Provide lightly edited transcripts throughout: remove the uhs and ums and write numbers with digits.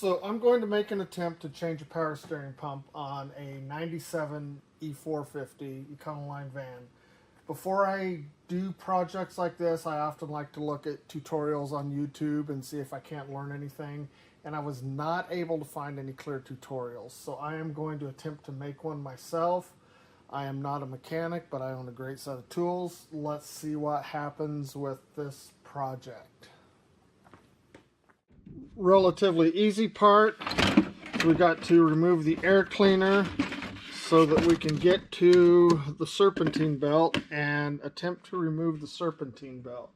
So I'm going to make an attempt to change a power steering pump on a 97 E450 Econoline van. Before I do projects like this, I often like to look at tutorials on YouTube and see if I can't learn anything. And I was not able to find any clear tutorials. So I am going to attempt to make one myself. I am not a mechanic, but I own a great set of tools. Let's see what happens with this project. Relatively easy part. We got to remove the air cleaner so that we can get to the serpentine belt and attempt to remove the serpentine belt.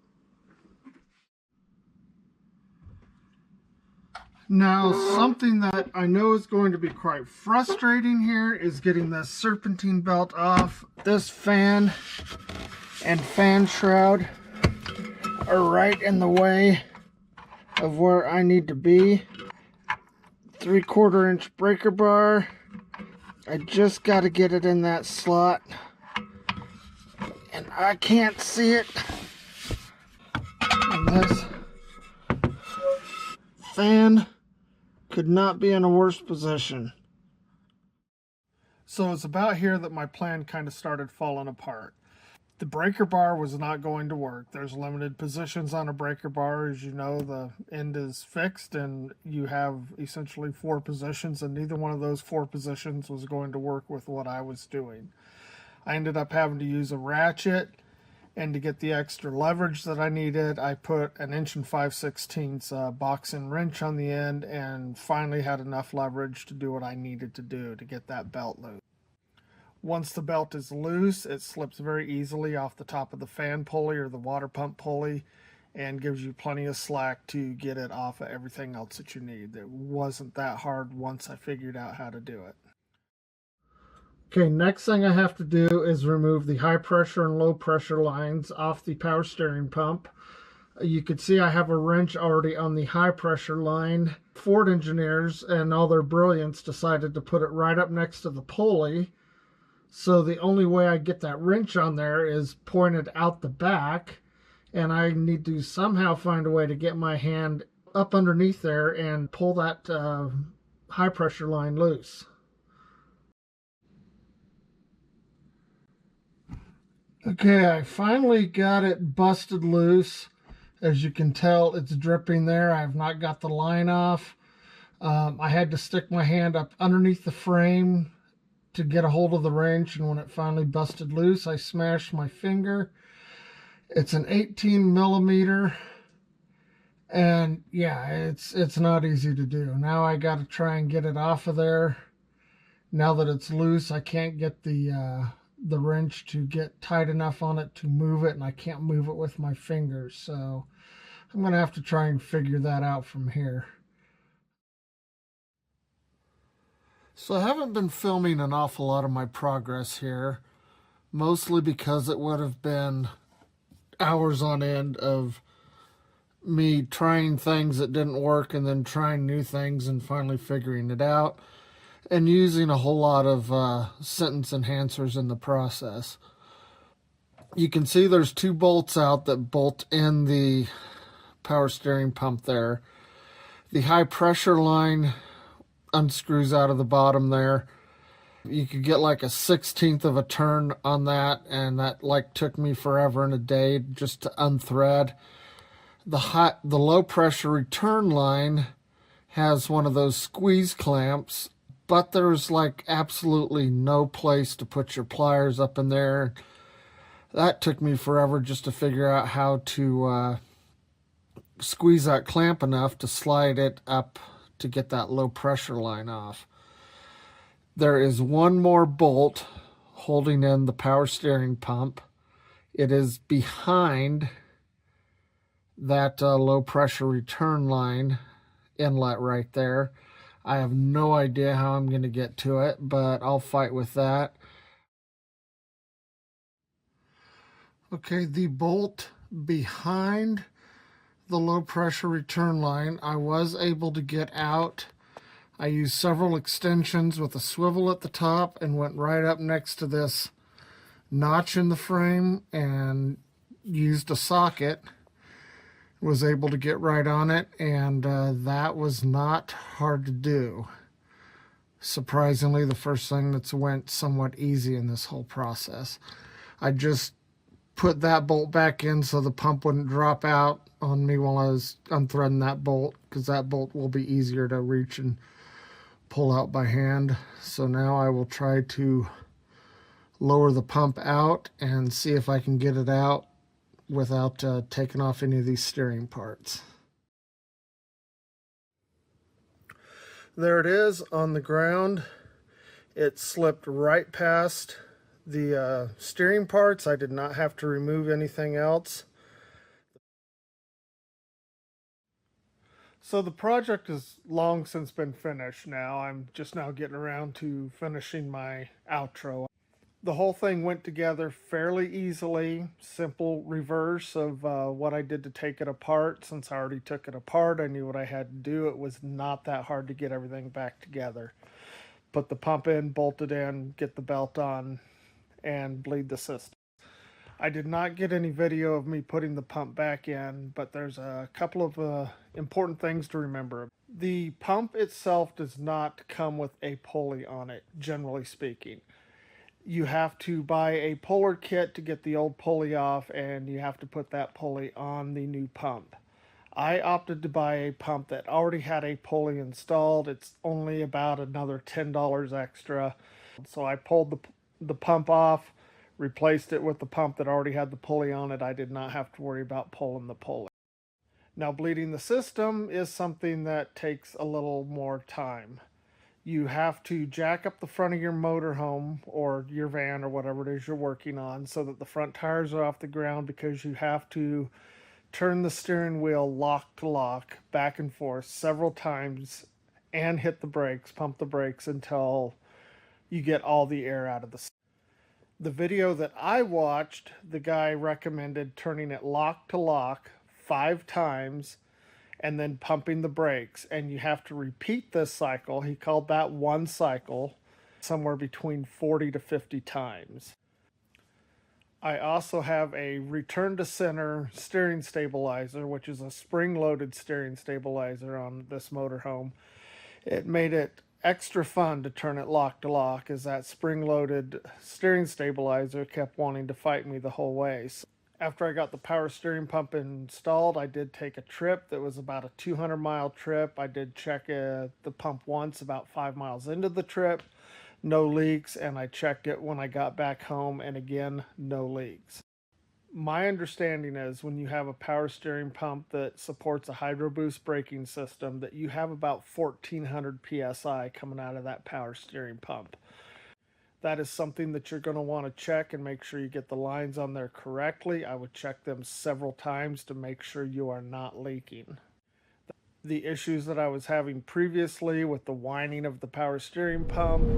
Now, something that I know is going to be quite frustrating here is getting this serpentine belt off. This fan and fan shroud are right in the way of where I need to be. 3/4 inch breaker bar. I just got to get it in that slot, and I can't see it. And this fan could not be in a worse position. So it's about here that my plan kind of started falling apart. The breaker bar was not going to work. There's limited positions on a breaker bar. As you know, the end is fixed and you have essentially 4 positions, and neither one of those 4 positions was going to work with what I was doing. I ended up having to use a ratchet, and to get the extra leverage that I needed, I put an 1 5/16" box and wrench on the end, and finally had enough leverage to do what I needed to do to get that belt loose. Once the belt is loose, it slips very easily off the top of the fan pulley or the water pump pulley and gives you plenty of slack to get it off of everything else that you need. It wasn't that hard once I figured out how to do it. Okay, next thing I have to do is remove the high pressure and low pressure lines off the power steering pump. You can see I have a wrench already on the high pressure line. Ford engineers, and all their brilliance, decided to put it right up next to the pulley. So the only way I get that wrench on there is pointed out the back, and I need to somehow find a way to get my hand up underneath there and pull that high pressure line loose. Okay, I finally got it busted loose. As you can tell, it's dripping there. I have not got the line off. I had to stick my hand up underneath the frame to get a hold of the wrench, and when it finally busted loose, I smashed my finger. It's an 18 millimeter, and yeah, it's not easy to do. Now I got to try and get it off of there. Now that it's loose, I can't get the wrench to get tight enough on it to move it, and I can't move it with my fingers, so I'm gonna have to try and figure that out from here. So I haven't been filming an awful lot of my progress here, mostly because it would have been hours on end of me trying things that didn't work and then trying new things and finally figuring it out, and using a whole lot of sentence enhancers in the process. You can see there's 2 bolts out that bolt in the power steering pump there. The high pressure line unscrews out of the bottom there. You could get like a 1/16 of a turn on that, and that like took me forever and a day just to unthread. The low pressure return line has one of those squeeze clamps, but there's like absolutely no place to put your pliers up in there. That took me forever just to figure out how to squeeze that clamp enough to slide it up to get that low pressure line off. There is one more bolt holding in the power steering pump. It is behind that low pressure return line inlet right there. I have no idea how I'm going to get to it, but I'll fight with that. Okay, the bolt behind the low pressure return line, I was able to get out. I used several extensions with a swivel at the top and went right up next to this notch in the frame and used a socket. was able to get right on it, and that was not hard to do. Surprisingly, the first thing that's went somewhat easy in this whole process. I just put that bolt back in so the pump wouldn't drop out on me while I was unthreading that bolt, because that bolt will be easier to reach and pull out by hand. So now I will try to lower the pump out and see if I can get it out without taking off any of these steering parts. There it is on the ground. It slipped right past the steering parts. I did not have to remove anything else. So the project has long since been finished now. I'm just now getting around to finishing my outro. The whole thing went together fairly easily. Simple reverse of what I did to take it apart. Since I already took it apart, I knew what I had to do. It was not that hard to get everything back together. Put the pump in, bolt it in, get the belt on, and bleed the system. I did not get any video of me putting the pump back in, but there's a couple of important things to remember. The pump itself does not come with a pulley on it, generally speaking. You have to buy a puller kit to get the old pulley off, and you have to put that pulley on the new pump. I opted to buy a pump that already had a pulley installed. It's only about another $10 extra. So I pulled the pump off, replaced it with the pump that already had the pulley on it. I did not have to worry about pulling the pulley. Now, bleeding the system is something that takes a little more time. You have to jack up the front of your motorhome or your van or whatever it is you're working on so that the front tires are off the ground, because you have to turn the steering wheel lock to lock back and forth several times and hit the brakes, pump the brakes until you get all the air out of the system. The video that I watched, the guy recommended turning it lock to lock 5 times and then pumping the brakes, and you have to repeat this cycle. He called that one cycle, somewhere between 40 to 50 times. I also have a return to center steering stabilizer, which is a spring-loaded steering stabilizer on this motorhome. It made it extra fun to turn it lock to lock, as that spring-loaded steering stabilizer kept wanting to fight me the whole way. So after I got the power steering pump installed, I did take a trip that was about a 200-mile trip. I did check the pump once about 5 miles into the trip. No leaks, and I checked it when I got back home, and again, no leaks. My understanding is when you have a power steering pump that supports a hydro boost braking system, that you have about 1400 psi coming out of that power steering pump. That is something that you're going to want to check and make sure you get the lines on there correctly. I would check them several times to make sure you are not leaking. The issues that I was having previously with the whining of the power steering pump,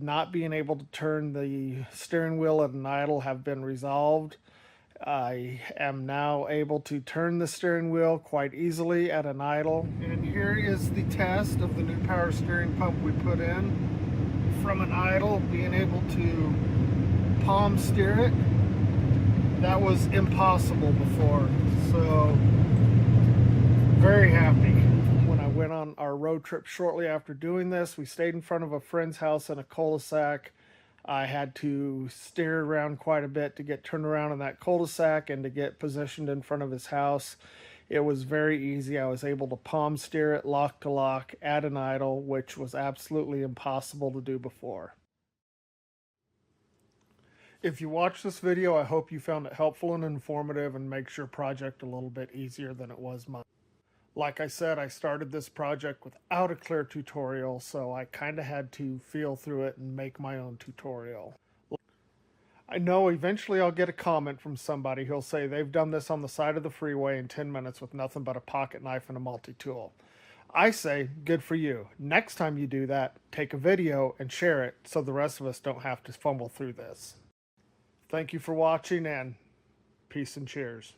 not being able to turn the steering wheel at an idle have been resolved. I am now able to turn the steering wheel quite easily at an idle. And here is the test of the new power steering pump we put in. From an idle, being able to palm steer it. That was impossible before. So, very happy. Went on our road trip shortly after doing this. We stayed in front of a friend's house in a cul-de-sac. I had to steer around quite a bit to get turned around in that cul-de-sac and to get positioned in front of his house. It was very easy. I was able to palm steer it lock to lock at an idle, which was absolutely impossible to do before. If you watched this video, I hope you found it helpful and informative and makes your project a little bit easier than it was mine. Like I said, I started this project without a clear tutorial, so I kind of had to feel through it and make my own tutorial. I know eventually I'll get a comment from somebody who'll say they've done this on the side of the freeway in 10 minutes with nothing but a pocket knife and a multi-tool. I say, good for you. Next time you do that, take a video and share it so the rest of us don't have to fumble through this. Thank you for watching, and peace and cheers.